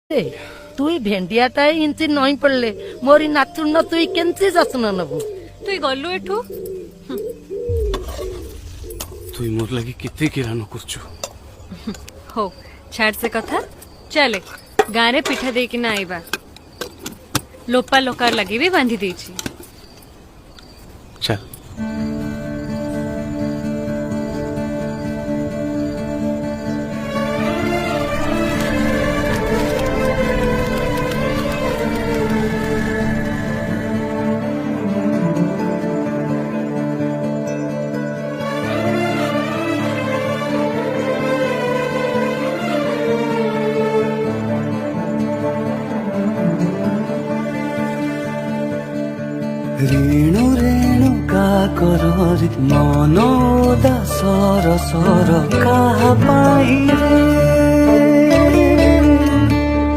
तुई भेंडियाटा इंची नई पड़ले मोरी नाचुन न तुई केंची जत्न नबु तुई गलु एठू तुई मोर लगी कितने किरानो करछु हो छाड़ से कथा चले गारे पिठा दे कि ना आईबा लोपा लोकार लगी भी बांधी देची चल ऋणु ऋणु का करोरी मन उदास सर सर कहा पाई रे